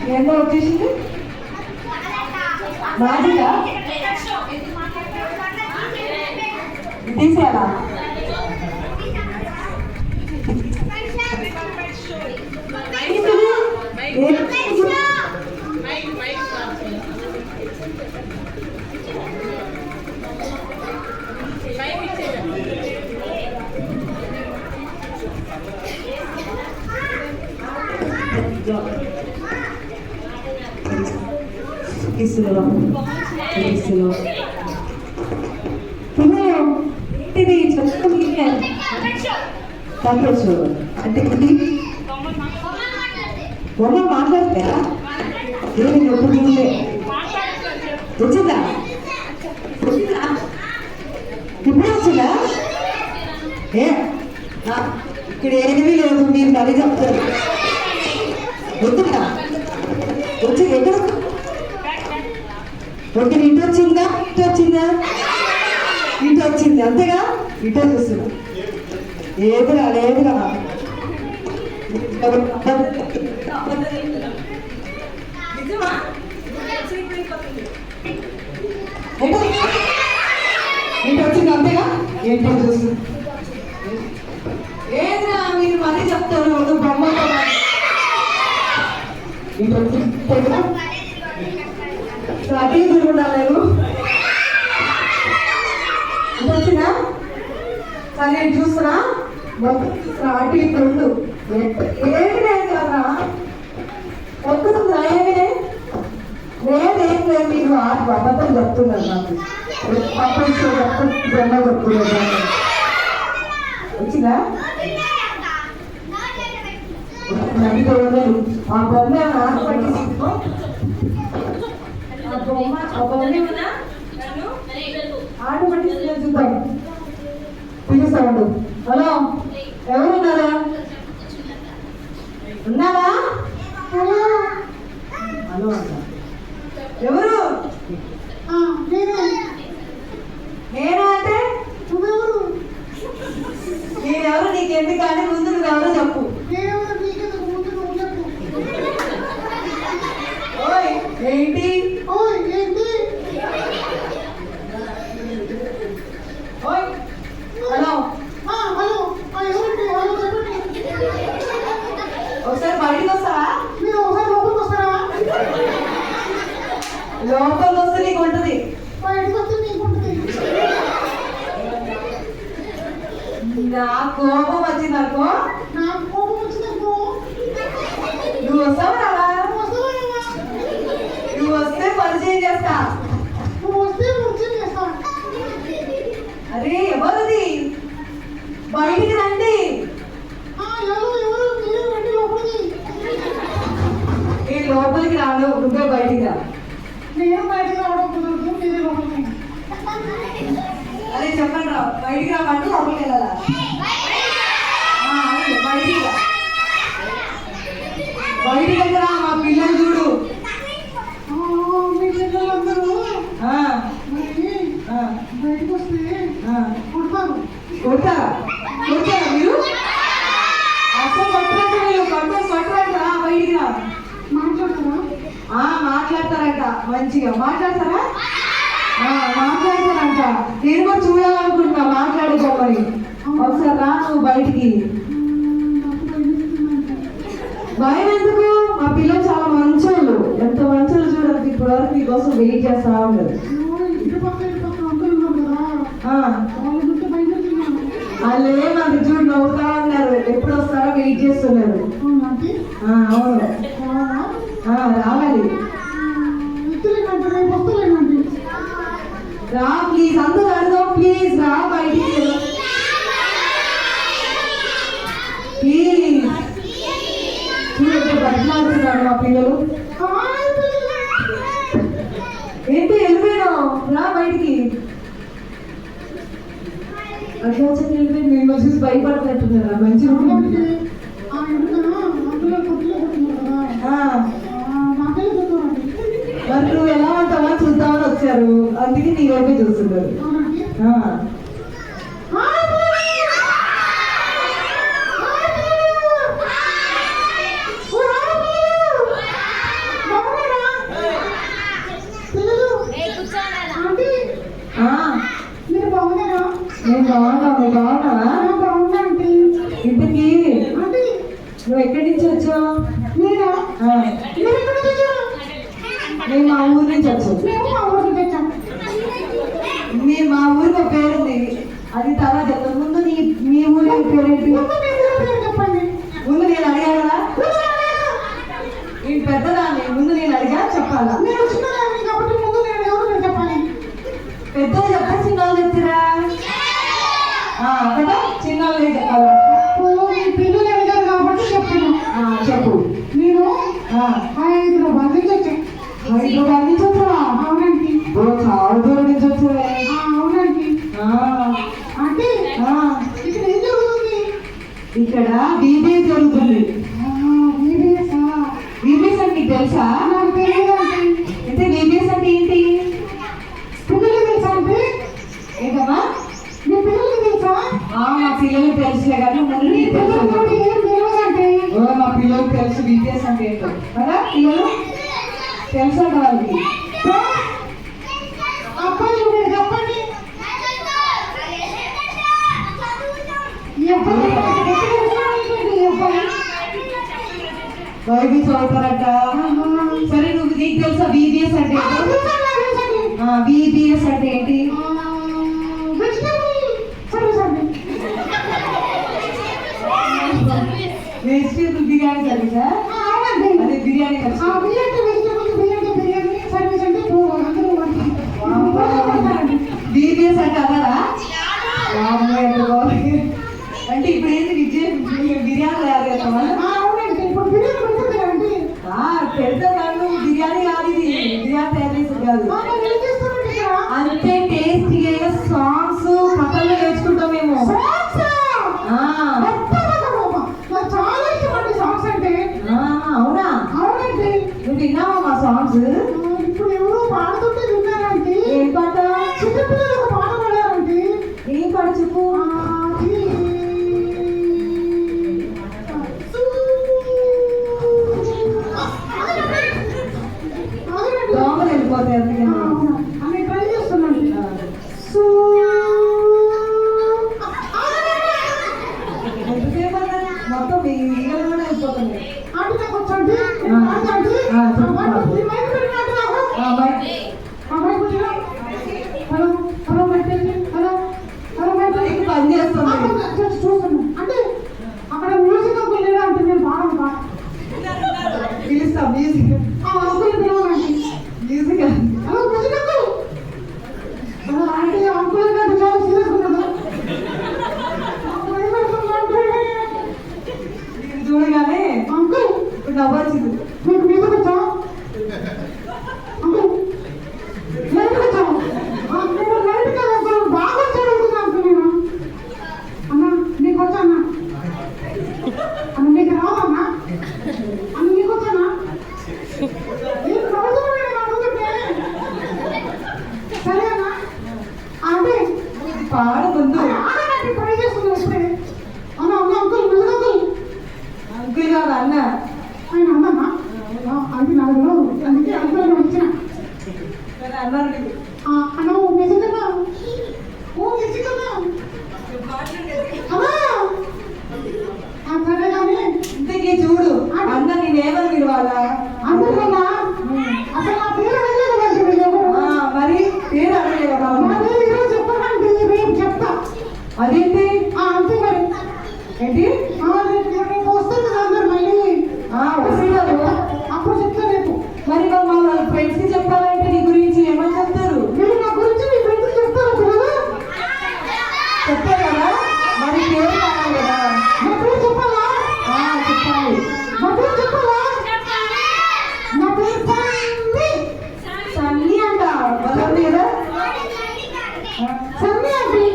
ఏందో వచ్చేసింది మాదిగా తీసేయాలా ఇది చెప్పు అంటే బొమ్మ మాట్లాడతారా ఏమి ఎప్పుడు చూడలే వచ్చిందా ఇప్పుడు వచ్చిందా ఏ ఇక్కడ ఏమీ లేదు మీరు మరీ చెప్తారు వచ్చిందా వచ్చి ఎక్కడ ఓకే ఇటు వచ్చిందా ఇటు వచ్చిందా ఇటు వచ్చింది అంతేగా ఇటే చూస్తున్నా ఏదిరా లేదురా ఇటు వచ్చింది అంతేగా ఏంటో చూస్తుంది ఏదిరా మీరు మరీ చెప్తారు బొమ్మ ఇటు వచ్చి అటు తిరుగుండాలేను ఇటు వచ్చినా సరే చూస్తున్నా అటు ఇటు ఉండు ఏమి లేదు కదా ఒక్కతుందా ఏమి నేనేం లేదు మీరు అబద్ధం చెప్తున్నారు నాకు బొమ్మ చెప్తున్నారు వచ్చిందా ఆ బొమ్మ నాకు పట్టించుకో ఆటోమేటిక్ చూద్దాం పిలుస్తాడు హలో ఎవరున్నారా ఉన్నారా హలో హలో ఎవరు నేనా అంటే నేనెవరు నీకెందుకు కానీ ముందు నువ్వెవరో చెప్పు ఓయ్ ఏంటి ఒకసారి బయటకు వస్తావా మీరు ఒకసారి లోపలికి వస్తారా లోపలికి వస్తే నీకు ఉంటుంది బయటకు వస్తే నీకు ఉంటుంది నా కోపం వచ్చిందనుకో నాకు కోపం వచ్చిందనుకో నువ్వు వస్తావా రావా నువ్వు వస్తే పరిచయం చేస్తా నువ్వు వస్తే పరిచయం చేస్తా అరే ఎవరిది బయటికి రండి నేను లోపలికి రాను నువ్వే బయటికి రా నేను బయటికి రావడం కుదరదు మీరే లోపలికి అదే చెప్పండి రా బయటికి రావంటే లోపలికి వెళ్ళాలా బయటికి రా బయటికి వెళ్ళరా మా పిల్లలు చూడు మీ పిల్లలందరూ బయటకు వస్తే కొడతారు కొడతారా కొడతారా మీరు అసలు కొట్టరంటే మీరు కొట్టరంటారా బయటికి రా మాట్లాడతారంట మంచిగా మాట్లాడతారా మాట్లాడతారంట నేను కూడా చూడాలనుకుంటున్నా మాట్లాడుకోమని ఒకసారి రా నువ్వు బయటికి భయం ఎందుకు మా పిల్లలు చాలా మంచోళ్ళు ఎంత మంచోళ్ళు చూడండి ఇప్పటి వరకు మీకోసం వెయిట్ చేస్తా ఉంటారు వాళ్ళు ఏమంటే చూడు నవ్వుతా ఉన్నారు ఎప్పుడు వస్తారో వెయిట్ చేస్తున్నారు అవును రావాలి రా ప్లీజ్ అందరూ అడుగు ప్లీజ్ రా బయటికి ప్లీజ్ చూడండి బయటలాడుతున్నారు మా పిల్లలు ఏంటి వెళ్ళిపోయావు రా బయటికి అట్లా వచ్చి వెళ్ళిపోయి మేము చూసి భయపడుతున్నట్టున్నారా మంచిగా మరి నువ్వు ఎలా ఉంటావా చూద్దామని వచ్చారు అందుకే నీ వైపే చూస్తున్నారు బాగున్నావా? బాగున్నా ఆంటీ. ఇంతకీ ఆంటీ నువ్వు ఎక్కడి నుంచి వచ్చావు? మీరా? మీరు ఎక్కడ నుంచి వచ్చారు? మేము మా ఊరు నుంచి వచ్చాం. మేము మా ఊరు నుంచి వచ్చాం. మా ఊరికి ఒక పేరుంది, అది తర్వాత చెప్తాను. ముందు మీ ఊరి పేరేంటి? ముందు మీ ఊరి పేరు చెప్పండి. ముందు నేను అడిగా కదా, నేను పెద్దదాన్ని, ముందు నేను అడిగా చెప్పాలా? నేను చిన్నదాన్ని కాబట్టి ముందు నేను ఎవరు మీరు చెప్పాలి. పెద్దలు చెప్తా, చిన్నవాళ్ళు చెప్తారా? కదా, చిన్నవాళ్ళే చెప్పాలా? మీ పిల్లలు అడిగారు కాబట్టి చెప్తాను. చెప్పు. నేను హైదరాబాద్ నుంచి వచ్చాను. హైదరాబాద్ నుంచి వచ్చావా? అవునండి. చాలా దూరం నుంచి వచ్చావే. అవునండి. అంటే ఇక్కడ ఏం జరుగుతుంది? ఇక్కడ బీబీఎస్ జరుగుతుంది. బీబీఎస్ అంటే నీకు తెలుసా? నాకు తెలియదు అంటే. అంటే బీబీఎస్ అంటే ఏంటి? పిల్లలు తెలుసా అంటే? ఏంటమ్మా? మీ పిల్లలు తెలుసా? మా పిల్లలు తెలుసులే కానీ ముందు నీకు తెలుసు. ఏం తెలియదు అంటే. మా పిల్లలకు తెలుసు బీబీఎస్ అంటే ఏంటో కదా. పిల్లలు తెలుసా వాళ్ళకి? అబ్బాయి మీరు చెప్పండి. బైబిల్ చదువుతారట. సరే, నీకు తెలుసా బీబీఎస్ అంటే ఏంటో? బీబీఎస్ అంటే ఏంటి? వెజిటేబుల్ బిర్యానీ సర్వీసా? అదే బిర్యానీ బీబీఎస్ అంటే అన్నారా? అంటే ఇప్పుడు ఏంటి బిర్యానీ తయారు చేస్తామా? పెడతా కాదు, బిర్యానీ కాదు, ఇది బిర్యానీ తయారు చేసేది కాదు. అంతే టేస్టీగా సాంగ్స్ కథలు నేర్చుకుంటాం మేము. అవునా? అవునండి. నువ్వు విన్నావా మా సాంగ్స్? ఇప్పుడు ఎవరో పాడుతుంటే విన్నారంటే. ఏం పాట? చిన్నపిల్లలకు పాట పాడారంటే. ఏం పాట చెప్పు. దోమలు వెళ్ళిపోతాయి అని ట్రై చేస్తున్నాండి. మొత్తం ఈగలు అయిపోతుంది. అంటే నాకు వచ్చండి. పని చేస్తాను చూస్తున్నాను. అంటే అక్కడ మ్యూజిక్ అంకుల్ లేదా అంటే నేను బాగా పిలుస్తా. మ్యూజిక్ అంకుల్ పిలవాలండి. Music hello music uncle. అంటే అంకుల్ అంటే చాలా సీరియస్ ఉన్నాడు. చూడగానే అంకుల్ ఇప్పుడు నవ్వొచ్చింది. మీకు మ్యూజిక్ వచ్చా? అంకుల్ లైట్ వచ్చా? నేను లైట్ కదా అంకుల్, బాగా వచ్చాడు అంకుల్. నేను అన్న నీకు వచ్చా అన్న? అన్న నీకు రాదన్నా? అన్న నీకు వచ్చానా? నేను సరే అన్న. అంటే పాడ ముందు ఆడడానికి ట్రై చేస్తున్నాను ఇప్పుడే. అన్న అన్న అంకుల్ మ్యూజిక్ అంకుల్. అంకుల్ కాదు అన్న. ఆయన అన్నమ్మా అది నాకు అందుకే అంకుల్ వచ్చిన అన్నారు. అన్న మ్యూజిక్ అన్నా. ఓ మ్యూజిక్ అన్నా. సరే కానీ ఇంతకీ చూడు అన్న నేనేమని విలువాలా? అందుకన్నా అసలు నా పేరు అడగలేదు. మరి పేరు అడగలేదు కదా. ఈరోజు చెప్పాలంటే రేపు చెప్తా. అదేంటి? అంతే మరి. ఏంటి? రేపు వస్తుంది కదా అందరు మళ్ళీ. వస్తున్నారు. అప్పుడు చెప్తా రేపు. మరి వాళ్ళ ఫ్రెండ్స్ కి చెప్పాలంటే నీ గురించి ఏమని చెప్తారు? మీరు నా గురించి మీ ఫ్రెండ్స్ చెప్తారు కదా. చెప్తారు కదా. మరి పేరు కావాలి కదా. నా పేరు చెప్పాలా? చెప్పాలి. నా పేరు చెప్పాలా? నా పేరు సన్నీ. సన్నీ అంట. బాగుంది కదా. సన్నీ అండి.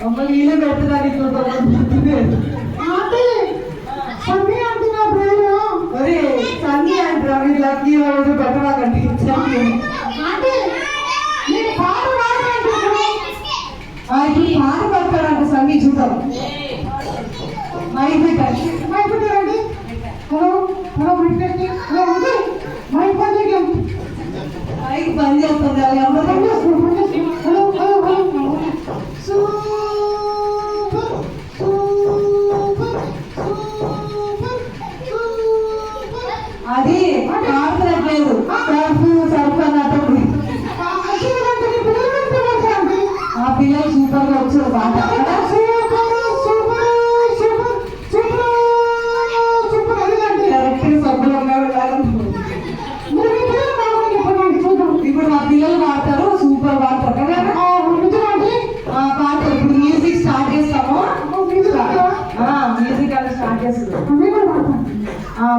అమ్మ నీళ్ళే పెడుతున్నారు ఇప్పుడు. అంటే సన్నీ అంటే నా పేరు. అరే సన్నీ అంటారా? మీరు లక్కీ రోజు పెట్టవాలండి. అంటే నేను పాట పాడతాను. ఇప్పుడు పాట పడతాడంట సన్నీ. చూద్దాం. మైక్ పెట్టండి. మైక్ పెట్టారండి. హలో హలో మైక్ పెట్టి. హలో అంకుల్ మైక్ పని చేయండి. మైక్ పని చేస్తుంది. అది పని చేస్తున్నాం. హలో హలో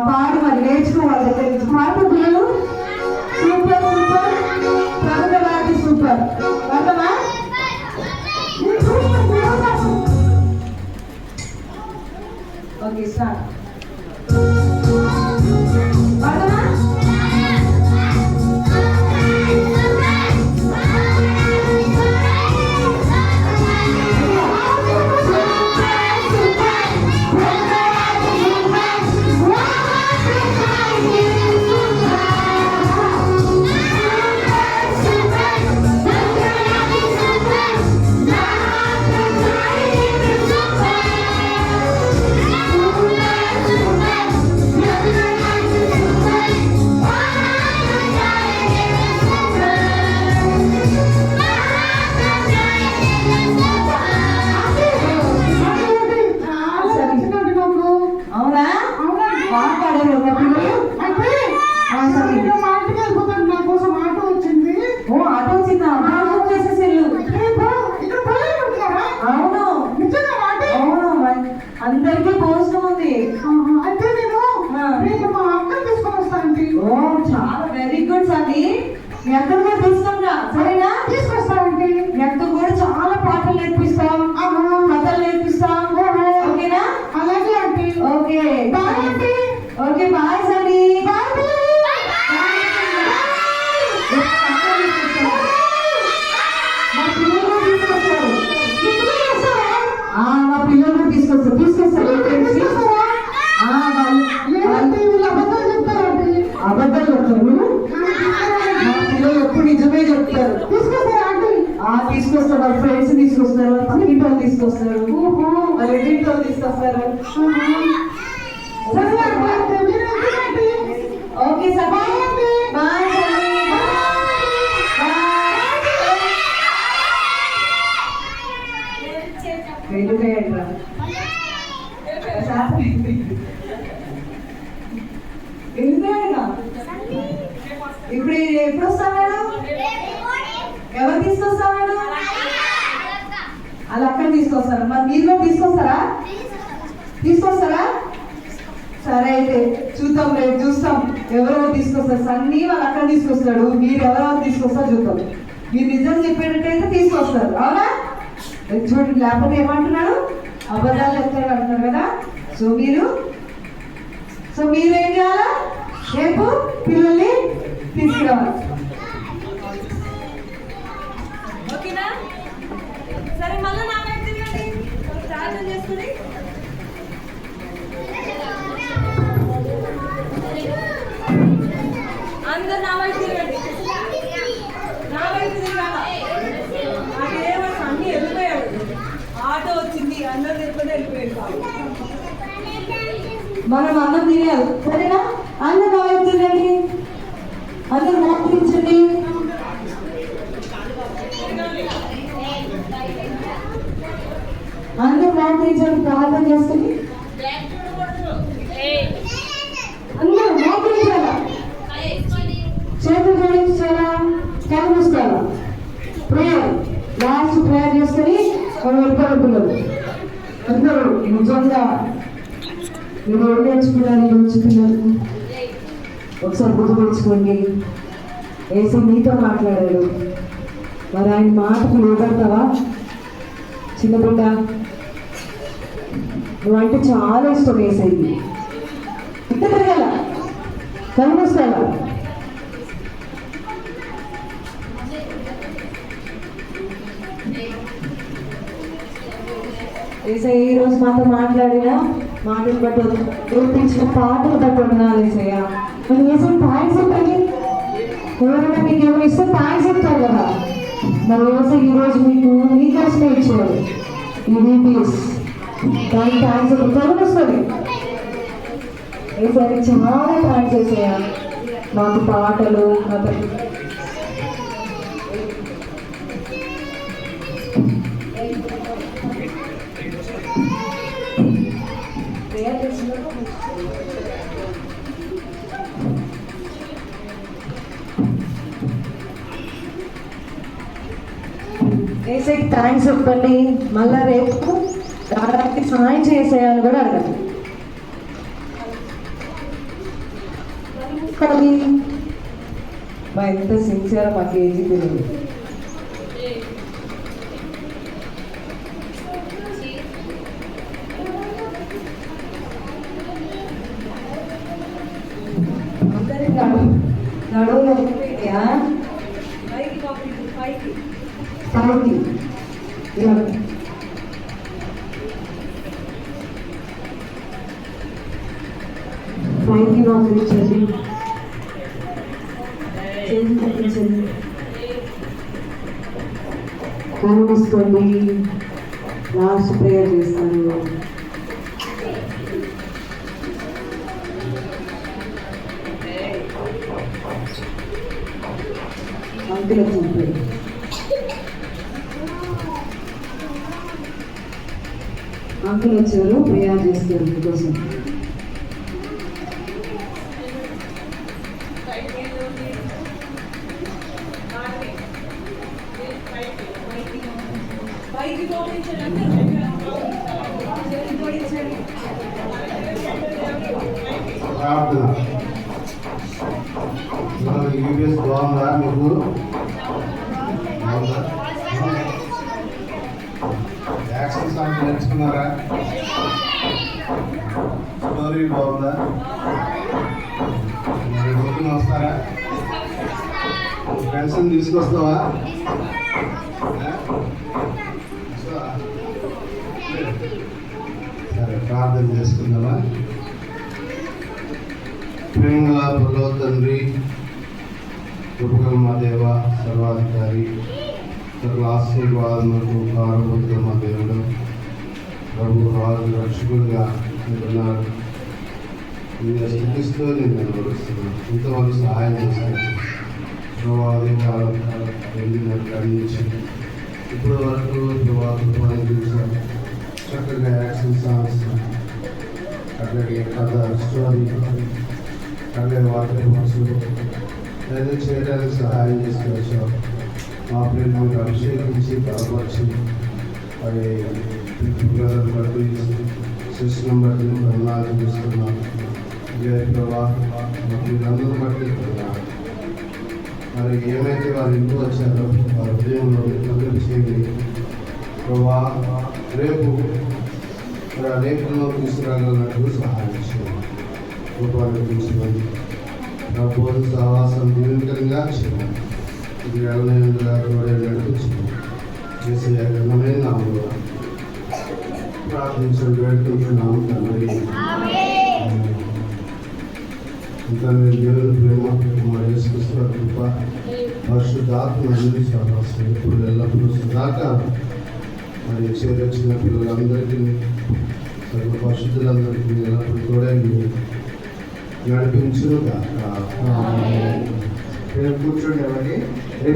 పాడు మరి నేర్చుకోవాలి దగ్గర నుంచి పాడు పిల్లలు సూపర్ సూపర్ ప్రభుత్వానికి సూపర్ అర్థమా ఓకే స్టార్ట్ అర్థమా అందరికీ భోజనం ఉంది. అయితే నేను మా అక్కని తీసుకొని వస్తానండి. ఓ చాలా వెరీ గుడ్ సండి. మీ అక్కను కూడా తీసుకుంటా సరేనా? తీసుకొస్తానండి. మీ అక్క కూడా చాలా పాటలు నేర్పిస్తాం, కథలు నేర్పిస్తాం. ఓకేనా? అలాగే అండి. ఓకే బాయ్ అండి. ఓకే బాయ్ సండి. బాయ్ మా పిల్లలు తీసుకొస్తారు తీసుకొస్తారు అబద్ధాలు చెప్తారు మీరు. మా పిల్లలు ఎప్పుడు నిజమే చెప్తారు. తీసుకొస్తారు వాళ్ళ ఫ్రెండ్స్ తీసుకొస్తారు, వాళ్ళ పక్కింటి వాళ్ళు తీసుకొస్తారు, వాళ్ళ ఎదుటి వాళ్ళు తీసుకొస్తారు. ఓకే సార్ బాయ్ వెళ్ళిపోయాడు. వెళ్ళిపోయాడుగా. ఇప్పుడు ఎప్పుడు వస్తాడు? ఎవరు తీసుకొస్తాడు? వాళ్ళు అక్కడ తీసుకొస్తారు. మరి మీరు కూడా తీసుకొస్తారా? తీసుకొస్తారా? సరే అయితే చూద్దాం, రేపు చూస్తాం ఎవరో తీసుకొస్తారు. సన్నీ వాళ్ళు అక్కడ తీసుకొస్తాడు, మీరు ఎవరెవరు తీసుకొస్తారు చూద్దాం. మీరు నిజం చెప్పేటట్టయితే తీసుకొస్తారు. అవునా? చూడండి, లేకపోతే ఏమంటున్నాడు? అబద్ధాలు చెప్తారు అంటున్నారు కదా. సో మీరు ఏం చేయాలా? రేపు పిల్లల్ని తీసుకురావాలి. ఓకేనా? సరే మళ్ళీ నా వైపు తిరగండి. ప్రార్థన చేసుకుని అందరు నా వైపు తిరగండి. నా వైపు తిరగాల. నాకేమన్నా అన్ని వెళ్ళిపోయాడు. ఆటో వచ్చింది, అందరు తిరుగుతుంటే వెళ్ళిపోయాడు. మనం అన్నం తినేయాలి సరేనా? అందరు నా వైపు తిరగండి, అందరు మోకరించండి. అందరూ మోకరించండి, ప్రార్థన చేసుకుని అందరూ మోకరించాలా, చేతులు జోడించాలా, కళ్ళు మూసుకోవాలా. ప్రేయర్ లాస్ట్ ప్రేయర్ చేసుకుని వెళ్ళిపోతున్నారు. అందరూ నిజంగా మీరు ఏం నేర్చుకున్నారు ఈరోజు పిల్లలు? ఒకసారి గుర్తు తెచ్చుకోండి. ఏసీ మీతో మాట్లాడాడు, మరి ఆయన మాటకు లోబడతావా? చిన్న బిడ్డ, నువ్వంటే చాలా ఇష్టం వేసేది. ఇంత తిరగాల, కళ్ళు మూసుకోవాలా. ఏసయ్య ఈ రోజు మాతో మాట్లాడిన మాటలు బట్టి నేర్పించిన పాటలు బట్టి ఉండాలి ఏసయ్య. మరి ఏసై థ్యాంక్స్ చెప్పండి. ఎవరైనా మీకు ఎవరు ఇస్తే థ్యాంక్స్ చెప్తారు కదా. మరి ఏసై ఈరోజు మీకు మీకోసమే ఇచ్చేవాడు ఈ వీపీఎస్. దానికి థ్యాంక్స్ చెప్తారు వస్తుంది. ఏసరికి చాలా థ్యాంక్స్ చేసేయ. మాకు పాటలు కథలు ఏసైకి థ్యాంక్స్ చెప్పండి. మళ్ళా రేపు రావడానికి సహాయం చేసేయాలని కూడా అడగండి. కానీ మా ఎంత సిన్సియర్ మా కేజీ పిల్లలు. అందరి నడువులో ఉంటాయా పైకి పంపించు, పైకి. సాగుకి ఇలా పైకి పంపించండి. చేసి పంపించండి. కనిపిస్తుంది. లాస్ట్ ప్రేయర్ చేస్తాను. అంకుల్ చూపి అంకుల్ వచ్చారు, ప్రేయర్ చేస్తారు మీకోసం. పైకి పంపించండి. ప్రార్థన. యూపీఎస్ బాగుందా మీకు? బాగుందా? యాక్షన్ సాంగ్ నేర్చుకున్నారా? స్టోరీ బాగుందా? మరి పొద్దున వస్తారా? ఫ్రెండ్స్ని తీసుకొస్తావా? సరే, ప్రార్థన చేసుకుందామా? ప్రేమగా పరలో తండ్రి, కృపగల మా దేవ, సర్వాధికారి, సకల ఆశీర్వాదములకు కారణభూతుల మా దేవుడు, ప్రభు రాజు రక్షకుడిగా మీరున్నారు. నేను స్థితిస్తూ నేను నిలబడుస్తున్నాను. ఇంతవరకు సహాయం చేస్తాను. ప్రభావం కాలం వెళ్ళినట్టు అందించి ఇప్పటి వరకు ప్రభావం చూసాను. చక్కగా యాక్షన్ సాంగ్స్, అట్లాగే కథ, స్టోరీ, అట్లాగే వాటర్ భాషలు ఏదో చేయడానికి సహాయం చేసుకొచ్చాం. మా ప్రేమ మీకు అభిషేకించి బలపరిచి మరి బ్రదర్ బట్టి సిస్టమ్ బట్టి ప్రణాళిక చూస్తున్నాం. ఇదే ప్రభా వీళ్ళందరూ బట్టి మరి ఏమైతే వారు ఇంటికి వచ్చారో వారి హృదయంలో కలుగు చేయండి ప్రభా. రేపు రేపులో తీసుకురాగలన్నట్టు సహాయం చేయండి. రూపాయలు తీసుకొని నా బోధ సహవాసం దీవెనకరంగా చేయండి. ఇది వెళ్ళలేదుగా నడిపించండి. చేసే ఘనమైన నామములో ప్రార్థించండి, వేడుకుంటున్నాము తండ్రి. ఇంకా మీరు దేవుని ప్రేమ, మా యేసుక్రీస్తు కృప, పరిశుద్ధాత్మ అన్ని సహవాసం ఎప్పుడు ఎల్లప్పుడూ సదాకాలం మరి చేరొచ్చిన పిల్లలందరికీ సర్వ పరిశుద్ధులందరికీ ఎల్లప్పుడూ తోడై నడిపించును కాక. కూర్చోండి ఎవరి